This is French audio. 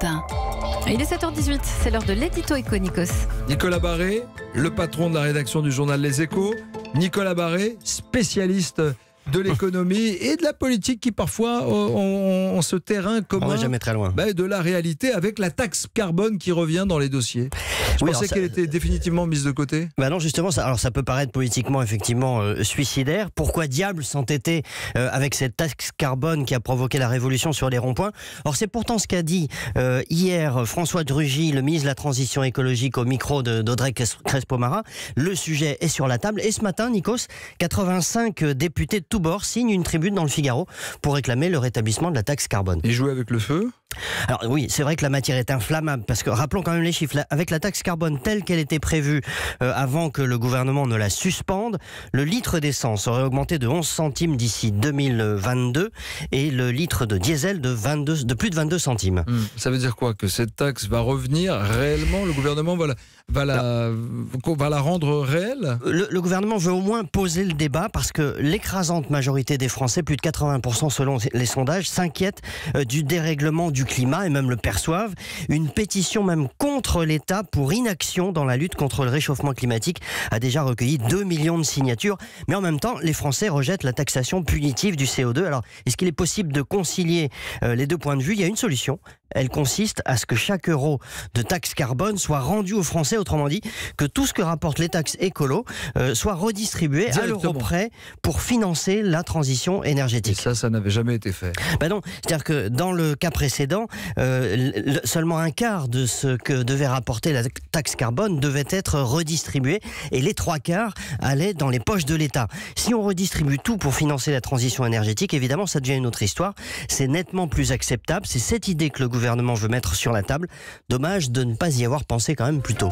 Europe 1. Il est 7h18, c'est l'heure de l'édito Éco, Nikos. Nicolas Barré, le patron de la rédaction du journal Les Échos. Nicolas Barré, spécialiste de l'économie et de la politique qui parfois ont ce terrain commun. On va jamais très loin. De la réalité avec la taxe carbone qui revient dans les dossiers. Je pensais qu'elle était définitivement mise de côté. Non, justement, ça peut paraître politiquement effectivement suicidaire. Pourquoi diable s'entêter avec cette taxe carbone qui a provoqué la révolution sur les ronds-points? Or, c'est pourtant ce qu'a dit hier François de Rugy, le ministre de la Transition écologique, au micro d'Audrey Crespo-Mara. Le sujet est sur la table. Et ce matin, Nikos, 85 députés de tous bords signent une tribune dans le Figaro pour réclamer le rétablissement de la taxe carbone. Et jouer avec le feu? Alors oui, c'est vrai que la matière est inflammable, parce que rappelons quand même les chiffres. Avec la taxe carbone telle qu'elle était prévue avant que le gouvernement ne la suspende, le litre d'essence aurait augmenté de 11 centimes d'ici 2022 et le litre de diesel de plus de 22 centimes. Ça veut dire quoi? Que cette taxe va revenir réellement? Le gouvernement va la rendre réelle? Le gouvernement veut au moins poser le débat, parce que l'écrasante majorité des Français, plus de 80% selon les sondages, s'inquiètent du dérèglement du climat et même le perçoivent. Une pétition même contre l'État pour inaction dans la lutte contre le réchauffement climatique a déjà recueilli 2 millions de signatures. Mais en même temps, les Français rejettent la taxation punitive du CO2. Alors, est-ce qu'il est possible de concilier les deux points de vue? Il y a une solution. Elle consiste à ce que chaque euro de taxe carbone soit rendu aux Français, autrement dit, que tout ce que rapportent les taxes écolo soit redistribué à l'euro près pour financer la transition énergétique. Et ça n'avait jamais été fait. Non, c'est-à-dire que dans le cas précédent, seulement un quart de ce que devait rapporter la taxe carbone devait être redistribué, et les 3/4 allaient dans les poches de l'État. Si on redistribue tout pour financer la transition énergétique, évidemment, ça devient une autre histoire. C'est nettement plus acceptable. C'est cette idée que le gouvernement veut mettre sur la table. Dommage de ne pas y avoir pensé quand même plus tôt.